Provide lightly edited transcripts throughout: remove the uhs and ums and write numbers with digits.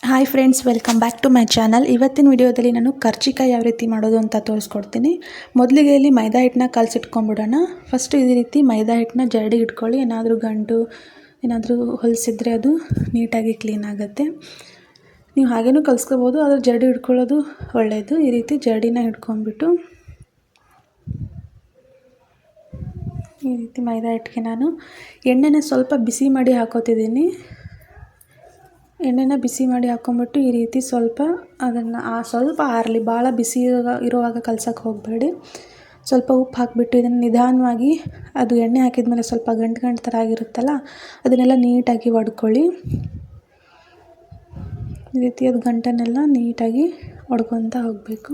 Hi friends, welcome back to my channel. ಇವತ್ತಿನ ವಿಡಿಯೋದಲ್ಲಿ ನಾನು ಕರ್ಜಿಕಾಯಿ ಯಾವ ರೀತಿ ಮಾಡೋದು ಅಂತ ತೋರಿಸ್ಕೊಡ್ತೀನಿ. ಮೊದಲಿಗೆ ಇಲ್ಲಿ ಮೈದಾ ಹಿಟ್ಟನ್ನ ಕಲಸಿಟ್ಕೊಂಡ್ಬಿಡೋಣ. ಫಸ್ಟು ಈ ರೀತಿ ಮೈದಾ ಹಿಟ್ಟನ್ನ ಜರಡಿಗೆ ಇಟ್ಕೊಳ್ಳಿ. ಏನಾದರೂ ಗಂಟು ಏನಾದರೂ ಹೊಲಿಸಿದ್ರೆ ಅದು ನೀಟಾಗಿ ಕ್ಲೀನ್ ಆಗುತ್ತೆ. ನೀವು ಹಾಗೇನೂ ಕಲಿಸ್ಕೋಬೋದು, ಆದರೆ ಜರಡಿ ಹಿಡ್ಕೊಳ್ಳೋದು ಒಳ್ಳೆಯದು. ಈ ರೀತಿ ಜರಡಿನ ಹಿಡ್ಕೊಂಡ್ಬಿಟ್ಟು ಈ ರೀತಿ ಮೈದಾ ಹಿಟ್ಟಿಗೆ ನಾನು ಎಣ್ಣೆನ ಸ್ವಲ್ಪ ಬಿಸಿ ಮಾಡಿ ಹಾಕೋತಿದ್ದೀನಿ. ಎಣ್ಣೆನ ಬಿಸಿ ಮಾಡಿ ಹಾಕ್ಕೊಂಬಿಟ್ಟು ಈ ರೀತಿ ಸ್ವಲ್ಪ ಅದನ್ನು ಸ್ವಲ್ಪ ಆರಲಿ, ಭಾಳ ಬಿಸಿ ಇರುವಾಗ ಕಲ್ಸೋಕ್ಕೆ ಹೋಗಬೇಡಿ. ಸ್ವಲ್ಪ ಉಪ್ಪು ಹಾಕಿಬಿಟ್ಟು ಇದನ್ನು ನಿಧಾನವಾಗಿ, ಅದು ಎಣ್ಣೆ ಹಾಕಿದ್ಮೇಲೆ ಸ್ವಲ್ಪ ಗಂಟು ಥರ ಆಗಿರುತ್ತಲ್ಲ, ಅದನ್ನೆಲ್ಲ ನೀಟಾಗಿ ಒಡ್ಕೊಳ್ಳಿ. ಈ ರೀತಿ ಅದು ಗಂಟನ್ನೆಲ್ಲ ನೀಟಾಗಿ ಒಡ್ಕೊತಾ ಹೋಗಬೇಕು.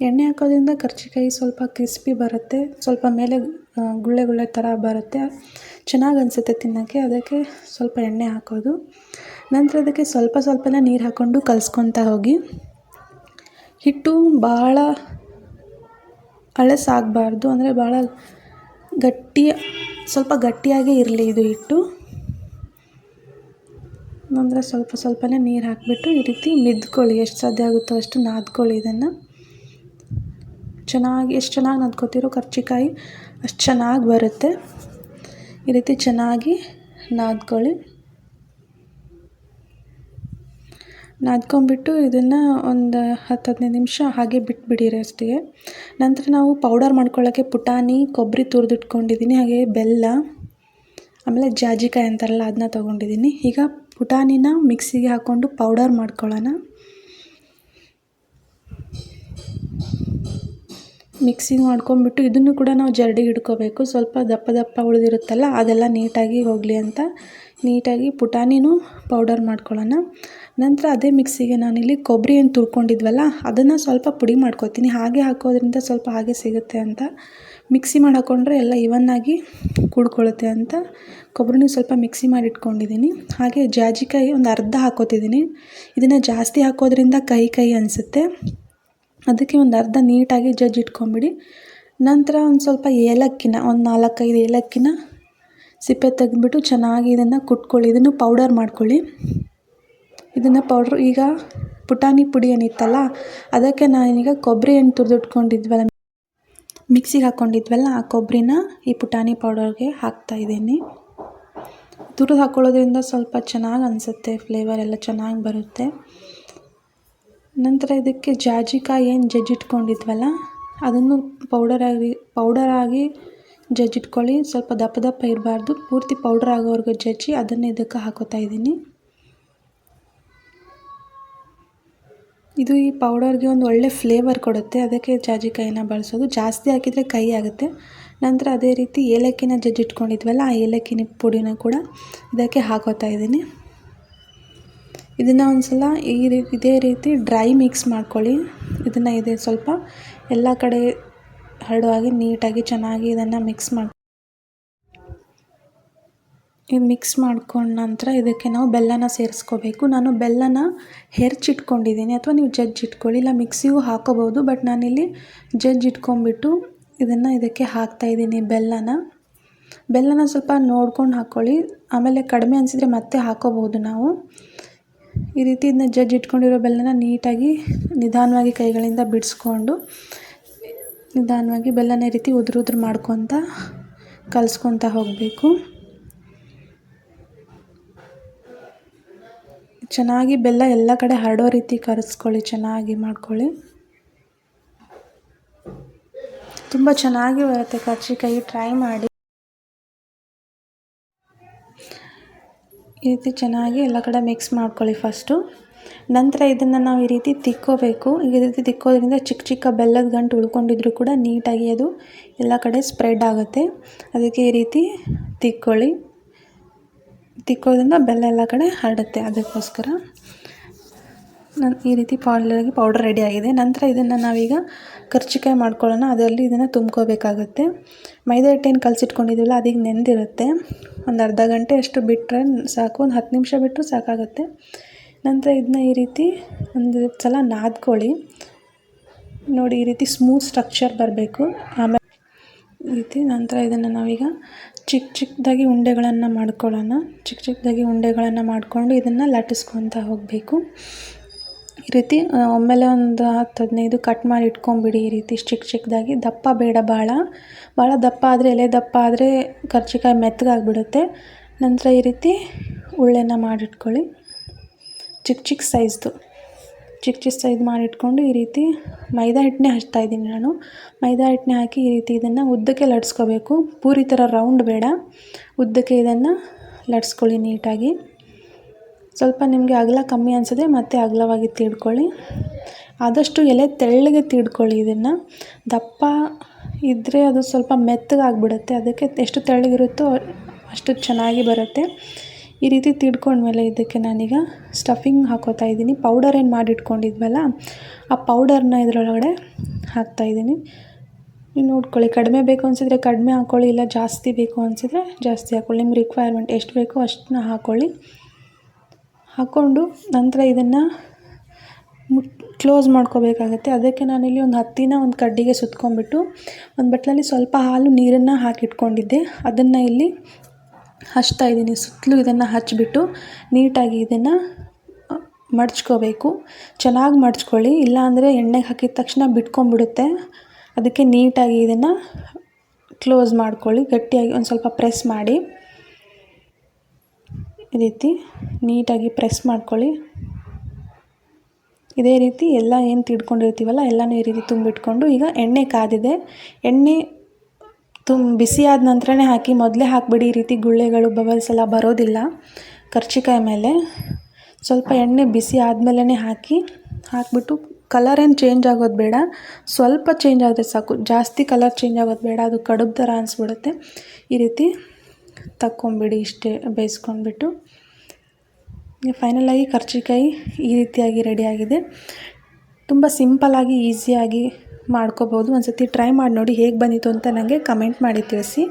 ಎಣ್ಣೆ ಹಾಕೋದ್ರಿಂದ ಕರ್ಜಿಕಾಯಿ ಸ್ವಲ್ಪ ಕ್ರಿಸ್ಪಿ ಬರುತ್ತೆ, ಸ್ವಲ್ಪ ಮೇಲೆ ಗುಳ್ಳೆ ಗುಳ್ಳೆ ಥರ ಬರುತ್ತೆ, ಚೆನ್ನಾಗಿ ಅನಿಸುತ್ತೆ ತಿನ್ನೋಕ್ಕೆ. ಅದಕ್ಕೆ ಸ್ವಲ್ಪ ಎಣ್ಣೆ ಹಾಕೋದು. ನಂತರ ಅದಕ್ಕೆ ಸ್ವಲ್ಪ ಸ್ವಲ್ಪನೇ ನೀರು ಹಾಕ್ಕೊಂಡು ಕಲಿಸ್ಕೊತಾ ಹೋಗಿ. ಹಿಟ್ಟು ಭಾಳ ಹಳಸಾಗಬಾರ್ದು, ಅಂದರೆ ಭಾಳ ಸ್ವಲ್ಪ ಗಟ್ಟಿಯಾಗೇ ಇರಲಿ ಇದು ಹಿಟ್ಟು. ನಂತರ ಸ್ವಲ್ಪ ಸ್ವಲ್ಪನೇ ನೀರು ಹಾಕಿಬಿಟ್ಟು ಈ ರೀತಿ ಮಿದ್ಕೊಳ್ಳಿ. ಎಷ್ಟು ಸಾಧ್ಯ ಆಗುತ್ತೋ ಅಷ್ಟು ನಾದ್ಕೊಳ್ಳಿ. ಇದನ್ನು ಎಷ್ಟು ಚೆನ್ನಾಗಿ ನಾದ್ಕೋತಿರೋ ಕರ್ಜಿಕಾಯಿ ಅಷ್ಟು ಚೆನ್ನಾಗಿ ಬರುತ್ತೆ. ಈ ರೀತಿ ಚೆನ್ನಾಗಿ ನಾದ್ಕೊಳ್ಳಿ. ನಾದ್ಕೊಂಬಿಟ್ಟು ಇದನ್ನು ಒಂದು 10-15 ನಿಮಿಷ ಹಾಗೆ ಬಿಟ್ಬಿಡಿ ರೆಸ್ಟಿಗೆ. ನಂತರ ನಾವು ಪೌಡರ್ ಮಾಡ್ಕೊಳ್ಳೋಕ್ಕೆ ಪುಟಾಣಿ, ಕೊಬ್ಬರಿ ತುರಿದಿಟ್ಕೊಂಡಿದ್ದೀನಿ, ಹಾಗೆ ಬೆಲ್ಲ, ಆಮೇಲೆ ಜಾಜಿಕಾಯಿ ಅಂತಾರಲ್ಲ ಅದನ್ನ ತೊಗೊಂಡಿದ್ದೀನಿ. ಈಗ ಪುಟಾಣಿನ ಮಿಕ್ಸಿಗೆ ಹಾಕ್ಕೊಂಡು ಪೌಡರ್ ಮಾಡ್ಕೊಳ್ಳೋಣ. ಮಿಕ್ಸಿಗೆ ಮಾಡ್ಕೊಂಬಿಟ್ಟು ಇದನ್ನು ಕೂಡ ನಾವು ಜರಡಿಗೆ ಹಿಡ್ಕೋಬೇಕು. ಸ್ವಲ್ಪ ದಪ್ಪ ದಪ್ಪ ಉಳಿದಿರುತ್ತಲ್ಲ ಅದೆಲ್ಲ ನೀಟಾಗಿ ಹೋಗಲಿ ಅಂತ ನೀಟಾಗಿ ಪುಟಾಣಿನೂ ಪೌಡರ್ ಮಾಡ್ಕೊಳ್ಳೋಣ. ನಂತರ ಅದೇ ಮಿಕ್ಸಿಗೆ ನಾನಿಲ್ಲಿ ಕೊಬ್ಬರಿ ಏನು ತುರ್ಕೊಂಡಿದ್ವಲ್ಲ ಅದನ್ನು ಸ್ವಲ್ಪ ಪುಡಿ ಮಾಡ್ಕೊತೀನಿ. ಹಾಗೆ ಹಾಕೋದ್ರಿಂದ ಸ್ವಲ್ಪ ಹಾಗೆ ಸಿಗುತ್ತೆ ಅಂತ ಮಿಕ್ಸಿ ಮಾಡಿ ಹಾಕ್ಕೊಂಡ್ರೆ ಎಲ್ಲ ಇವನ್ನಾಗಿ ಕೂಡ್ಕೊಳ್ಳುತ್ತೆ ಅಂತ ಕೊಬ್ಬರಿನೂ ಸ್ವಲ್ಪ ಮಿಕ್ಸಿ ಮಾಡಿ ಇಟ್ಕೊಂಡಿದ್ದೀನಿ. ಹಾಗೆ ಜಾಜಿಕಾಯಿ ಒಂದು ಅರ್ಧ ಹಾಕೋತಿದ್ದೀನಿ. ಇದನ್ನು ಜಾಸ್ತಿ ಹಾಕೋದ್ರಿಂದ ಕಹಿ ಅನಿಸುತ್ತೆ, ಅದಕ್ಕೆ ಒಂದು ಅರ್ಧ ನೀಟಾಗಿ ಇಟ್ಕೊಂಬಿಡಿ. ನಂತರ ಒಂದು ಸ್ವಲ್ಪ ಏಲಕ್ಕಿನ, ಒಂದು 4-5 ಏಲಕ್ಕಿನ ಸಿಪ್ಪೆ ತೆಗೆದ್ಬಿಟ್ಟು ಚೆನ್ನಾಗಿ ಇದನ್ನು ಕುಟ್ಕೊಳ್ಳಿ. ಇದನ್ನು ಪೌಡರ್ ಮಾಡ್ಕೊಳ್ಳಿ. ಇದನ್ನು ಪೌಡ್ರು ಈಗ ಪುಟಾಣಿ ಪುಡಿ ಏನಿತ್ತಲ್ಲ ಅದಕ್ಕೆ ನಾನೀಗ ಕೊಬ್ಬರಿ ಏನು ತುರಿದಿಟ್ಕೊಂಡಿದ್ವಲ್ಲ, ಮಿಕ್ಸಿಗೆ ಹಾಕ್ಕೊಂಡಿದ್ವಲ್ಲ ಆ ಕೊಬ್ಬರಿನ ಈ ಪುಟಾಣಿ ಪೌಡರ್ಗೆ ಹಾಕ್ತಾಯಿದ್ದೀನಿ. ತುರಿದು ಹಾಕ್ಕೊಳ್ಳೋದ್ರಿಂದ ಸ್ವಲ್ಪ ಚೆನ್ನಾಗಿ ಅನಿಸುತ್ತೆ, ಫ್ಲೇವರ್ ಎಲ್ಲ ಚೆನ್ನಾಗಿ ಬರುತ್ತೆ. ನಂತರ ಇದಕ್ಕೆ ಜಾಜಿಕಾಯಿ ಏನು ಜಜ್ಜಿಟ್ಕೊಂಡಿದ್ವಲ್ಲ ಅದನ್ನು ಪೌಡರಾಗಿ ಜಜ್ಜಿಟ್ಕೊಳ್ಳಿ. ಸ್ವಲ್ಪ ದಪ್ಪ ಇರಬಾರ್ದು, ಪೂರ್ತಿ ಪೌಡರ್ ಆಗೋವರೆಗೂ ಜಜ್ಜಿ ಅದನ್ನು ಇದಕ್ಕೆ ಹಾಕೋತಾ ಇದ್ದೀನಿ. ಇದು ಈ ಪೌಡರ್ಗೆ ಒಂದು ಒಳ್ಳೆ ಫ್ಲೇವರ್ ಕೊಡುತ್ತೆ, ಅದಕ್ಕೆ ಜಾಜಿಕಾಯಿನ ಬಳಸೋದು. ಜಾಸ್ತಿ ಹಾಕಿದರೆ ಕಹಿ ಆಗುತ್ತೆ. ನಂತರ ಅದೇ ರೀತಿ ಏಲಕ್ಕಿನ ಜಜ್ಜಿಟ್ಕೊಂಡಿದ್ವಲ್ಲ ಆ ಏಲಕ್ಕಿನ ಪುಡಿನ ಕೂಡ ಇದಕ್ಕೆ ಹಾಕೋತಾ ಇದ್ದೀನಿ. ಇದನ್ನು ಒಂದು ಸಲ ಇದೇ ರೀತಿ ಡ್ರೈ ಮಿಕ್ಸ್ ಮಾಡ್ಕೊಳ್ಳಿ. ಇದನ್ನು ಸ್ವಲ್ಪ ಎಲ್ಲ ಕಡೆ ಹರಡುವಾಗೆ ನೀಟಾಗಿ ಚೆನ್ನಾಗಿ ಇದನ್ನು ಮಿಕ್ಸ್ ಮಾಡ್ಕೊಂಡ ನಂತರ ಇದಕ್ಕೆ ನಾವು ಬೆಲ್ಲನ ಸೇರಿಸ್ಕೋಬೇಕು. ನಾನು ಬೆಲ್ಲನ ಹೆರ್ಚಿಟ್ಕೊಂಡಿದ್ದೀನಿ, ಅಥವಾ ನೀವು ಜಜ್ಜಿಟ್ಕೊಳ್ಳಿ, ಇಲ್ಲ ಮಿಕ್ಸಿಗೂ ಹಾಕೋಬೋದು. ಬಟ್ ನಾನಿಲ್ಲಿ ಜಜ್ಜಿಟ್ಕೊಂಡ್ಬಿಟ್ಟು ಇದನ್ನು ಇದಕ್ಕೆ ಹಾಕ್ತಾಯಿದ್ದೀನಿ. ಬೆಲ್ಲನ ಸ್ವಲ್ಪ ನೋಡ್ಕೊಂಡು ಹಾಕ್ಕೊಳ್ಳಿ, ಆಮೇಲೆ ಕಡಿಮೆ ಅನಿಸಿದರೆ ಮತ್ತೆ ಹಾಕೋಬೋದು ನಾವು. ಈ ರೀತಿ ಇದನ್ನ ಜಜ್ಜಿಟ್ಕೊಂಡಿರೋ ಬೆಲ್ಲನ ನೀಟಾಗಿ ನಿಧಾನವಾಗಿ ಕೈಗಳಿಂದ ಬಿಡಿಸ್ಕೊಂಡು ನಿಧಾನವಾಗಿ ಬೆಲ್ಲನ ಈ ರೀತಿ ಉದುರು ಮಾಡ್ಕೊತ ಕಲಿಸ್ಕೊತಾ ಹೋಗಬೇಕು. ಚೆನ್ನಾಗಿ ಬೆಲ್ಲ ಎಲ್ಲ ಕಡೆ ಹರಡೋ ರೀತಿ ಕಲಿಸ್ಕೊಳ್ಳಿ, ಚೆನ್ನಾಗಿ ಮಾಡ್ಕೊಳ್ಳಿ. ತುಂಬ ಚೆನ್ನಾಗಿ ಬರುತ್ತೆ ಕರ್ಜಿಕಾಯಿ, ಟ್ರೈ ಮಾಡಿ. ಈ ರೀತಿ ಚೆನ್ನಾಗಿ ಎಲ್ಲ ಕಡೆ ಮಿಕ್ಸ್ ಮಾಡ್ಕೊಳ್ಳಿ ಫಸ್ಟು. ನಂತರ ಇದನ್ನು ನಾವು ಈ ರೀತಿ ತಿಕ್ಕೋಬೇಕು. ಈ ರೀತಿ ತಿಕ್ಕೋದ್ರಿಂದ ಚಿಕ್ಕ ಬೆಲ್ಲದ ಗಂಟು ಉಳ್ಕೊಂಡಿದ್ರು ಕೂಡ ನೀಟಾಗಿ ಅದು ಎಲ್ಲ ಕಡೆ ಸ್ಪ್ರೆಡ್ ಆಗುತ್ತೆ. ಅದಕ್ಕೆ ಈ ರೀತಿ ತಿಕ್ಕೋದ್ರಿಂದ ಬೆಲ್ಲ ಎಲ್ಲ ಕಡೆ ಹರಡುತ್ತೆ. ಅದಕ್ಕೋಸ್ಕರ ಈ ರೀತಿ ಪೌಡರ್ ರೆಡಿ ಆಗಿದೆ. ನಂತರ ಇದನ್ನು ನಾವೀಗ ಕರ್ಜಿಕಾಯಿ ಮಾಡ್ಕೊಳ್ಳೋಣ. ಅದರಲ್ಲಿ ಇದನ್ನು ತುಂಬ್ಕೋಬೇಕಾಗುತ್ತೆ. ಮೈದಾ ಹಿಟ್ಟೇನು ಕಲಸಿಟ್ಕೊಂಡಿದ್ದೀವಲ್ಲ ಅದೀಗ ನೆಂದಿರುತ್ತೆ. ಒಂದು ಅರ್ಧ ಗಂಟೆ ಅಷ್ಟು ಬಿಟ್ಟರೆ ಸಾಕು, ಒಂದು 10 ನಿಮಿಷ ಬಿಟ್ಟರು ಸಾಕಾಗುತ್ತೆ. ನಂತರ ಇದನ್ನ ಈ ರೀತಿ ಒಂದು ಸಲ ನಾದ್ಕೊಳ್ಳಿ. ನೋಡಿ, ಈ ರೀತಿ ಸ್ಮೂತ್ ಸ್ಟ್ರಕ್ಚರ್ ಬರಬೇಕು. ಆಮೇಲೆ ಈ ರೀತಿ ನಂತರ ಇದನ್ನು ನಾವೀಗ ಚಿಕ್ಕದಾಗಿ ಉಂಡೆಗಳನ್ನು ಮಾಡ್ಕೊಳ್ಳೋಣ. ಚಿಕ್ಕದಾಗಿ ಉಂಡೆಗಳನ್ನು ಮಾಡಿಕೊಂಡು ಇದನ್ನು ಲಟ್ಟಿಸ್ಕೊತಾ ಹೋಗಬೇಕು. ಈ ರೀತಿ ಒಮ್ಮೆಲೆ ಒಂದು 10-15 ಕಟ್ ಮಾಡಿ ಇಟ್ಕೊಂಬಿಡಿ. ಈ ರೀತಿ ಚಿಕ್ಕದಾಗಿ. ದಪ್ಪ ಬೇಡ, ಭಾಳ ದಪ್ಪ ಆದರೆ, ಎಲೆ ದಪ್ಪ ಆದರೆ ಕರ್ಜಿಕಾಯಿ ಮೆತ್ತಗಾಗ್ಬಿಡುತ್ತೆ. ನಂತರ ಈ ರೀತಿ ಉಳ್ಳೆನ ಮಾಡಿಟ್ಕೊಳ್ಳಿ. ಚಿಕ್ಕ ಸೈಜ್ದು ಮಾಡಿಟ್ಕೊಂಡು ಈ ರೀತಿ ಮೈದಾ ಹಿಟ್ಟನ್ನೇ ಹಚ್ತಾಯಿದ್ದೀನಿ ನಾನು. ಮೈದಾ ಹಿಟ್ಟನ್ನೇ ಹಾಕಿ ಈ ರೀತಿ ಇದನ್ನು ಉದ್ದಕ್ಕೆ ಲಟ್ಸ್ಕೋಬೇಕು. ಪೂರಿ ಥರ ರೌಂಡ್ ಬೇಡ, ಉದ್ದಕ್ಕೆ ಇದನ್ನು ಲಟ್ಸ್ಕೊಳ್ಳಿ ನೀಟಾಗಿ. ಸ್ವಲ್ಪ ನಿಮಗೆ ಅಗಲ ಕಮ್ಮಿ ಅನಿಸಿದ್ರೆ ಮತ್ತೆ ಅಗಲವಾಗಿ ತೀಡ್ಕೊಳ್ಳಿ. ಆದಷ್ಟು ಎಲೆ ತೆಳ್ಳಗೆ ತೀಡ್ಕೊಳ್ಳಿ. ಇದನ್ನು ದಪ್ಪ ಇದ್ದರೆ ಅದು ಸ್ವಲ್ಪ ಮೆತ್ತಗಾಗ್ಬಿಡುತ್ತೆ. ಅದಕ್ಕೆ ಎಷ್ಟು ತೆಳ್ಳಗಿರುತ್ತೋ ಅಷ್ಟು ಚೆನ್ನಾಗಿ ಬರುತ್ತೆ. ಈ ರೀತಿ ತೀಡ್ಕೊಂಡ್ಮೇಲೆ ಇದಕ್ಕೆ ನಾನೀಗ ಸ್ಟಫಿಂಗ್ ಹಾಕೋತಾ ಇದ್ದೀನಿ. ಪೌಡರ್ ಏನು ಮಾಡಿಟ್ಕೊಂಡಿದ್ವಲ್ಲ, ಆ ಪೌಡರ್ನ ಇದರೊಳಗಡೆ ಹಾಕ್ತಾಯಿದ್ದೀನಿ. ನೀವು ನೋಡ್ಕೊಳ್ಳಿ, ಕಡಿಮೆ ಬೇಕು ಅನಿಸಿದ್ರೆ ಕಡಿಮೆ ಹಾಕ್ಕೊಳ್ಳಿ, ಇಲ್ಲ ಜಾಸ್ತಿ ಬೇಕು ಅನಿಸಿದ್ರೆ ಜಾಸ್ತಿ ಹಾಕ್ಕೊಳ್ಳಿ. ನಿಮ್ಮ ರಿಕ್ವೈರ್ಮೆಂಟ್ ಎಷ್ಟು ಬೇಕೋ ಅಷ್ಟನ್ನ ಹಾಕ್ಕೊಳ್ಳಿ. ಹಾಕ್ಕೊಂಡು ನಂತರ ಇದನ್ನು ಕ್ಲೋಸ್ ಮಾಡ್ಕೋಬೇಕಾಗತ್ತೆ. ಅದಕ್ಕೆ ನಾನಿಲ್ಲಿ ಒಂದು ಹತ್ತಿನ ಒಂದು ಕಡ್ಡಿಗೆ ಸುತ್ಕೊಂಡ್ಬಿಟ್ಟು ಒಂದು ಬಟ್ಲಲ್ಲಿ ಸ್ವಲ್ಪ ಹಾಲು ನೀರನ್ನು ಹಾಕಿಟ್ಕೊಂಡಿದ್ದೆ, ಅದನ್ನು ಇಲ್ಲಿ ಹಚ್ತಾಯಿದ್ದೀನಿ. ಸುತ್ತಲೂ ಇದನ್ನು ಹಚ್ಚಿಬಿಟ್ಟು ನೀಟಾಗಿ ಇದನ್ನು ಮಡ್ಚ್ಕೋಬೇಕು. ಚೆನ್ನಾಗಿ ಮಡ್ಚ್ಕೊಳ್ಳಿ, ಇಲ್ಲಾಂದರೆ ಎಣ್ಣೆಗೆ ಹಾಕಿದ ತಕ್ಷಣ ಬಿಟ್ಕೊಂಡ್ಬಿಡುತ್ತೆ. ಅದಕ್ಕೆ ನೀಟಾಗಿ ಇದನ್ನು ಕ್ಲೋಸ್ ಮಾಡ್ಕೊಳ್ಳಿ. ಗಟ್ಟಿಯಾಗಿ ಒಂದು ಸ್ವಲ್ಪ ಪ್ರೆಸ್ ಮಾಡಿ, ಈ ರೀತಿ ನೀಟಾಗಿ ಪ್ರೆಸ್ ಮಾಡ್ಕೊಳ್ಳಿ. ಇದೇ ರೀತಿ ಎಲ್ಲ ಏನು ತಿಡ್ಕೊಂಡಿರ್ತೀವಲ್ಲ ಎಲ್ಲನೂ ಈ ರೀತಿ ತುಂಬಿಟ್ಕೊಂಡು, ಈಗ ಎಣ್ಣೆ ಕಾದಿದೆ. ಎಣ್ಣೆ ಬಿಸಿಯಾದ ನಂತರನೇ ಹಾಕಿ, ಮೊದಲೇ ಹಾಕಿಬಿಡಿ. ಈ ರೀತಿ ಗುಳ್ಳೆಗಳು ಬಬಲ್ಸ್ ಎಲ್ಲ ಬರೋದಿಲ್ಲ ಕರ್ಜಿಕಾಯಿ ಮೇಲೆ. ಸ್ವಲ್ಪ ಎಣ್ಣೆ ಬಿಸಿ ಆದಮೇಲೆ ಹಾಕಿಬಿಟ್ಟು ಕಲರ್ ಏನು ಚೇಂಜ್ ಆಗೋದು ಬೇಡ, ಸ್ವಲ್ಪ ಚೇಂಜ್ ಆದರೆ ಸಾಕು. ಜಾಸ್ತಿ ಕಲರ್ ಚೇಂಜ್ ಆಗೋದು ಬೇಡ, ಅದು ಕಡುಬು ಥರ ಅನಿಸ್ಬಿಡುತ್ತೆ. ಈ ರೀತಿ ತಕ್ಕೊಂಬಿಡಿ, ಇಷ್ಟೇ ಬೇಯಿಸ್ಕೊಂಡ್ಬಿಟ್ಟು. ಫೈನಲಾಗಿ ಕರ್ಜಿಕಾಯಿ ಈ ರೀತಿಯಾಗಿ ರೆಡಿಯಾಗಿದೆ. ತುಂಬ ಸಿಂಪಲ್ಲಾಗಿ ಈಸಿಯಾಗಿ ಮಾಡ್ಕೋಬೋದು. ಒಂದು ಸತಿ ಟ್ರೈ ಮಾಡಿ ನೋಡಿ, ಹೇಗೆ ಬಂದಿತ್ತು ಅಂತ ನನಗೆ ಕಮೆಂಟ್ ಮಾಡಿ ತಿಳಿಸಿ.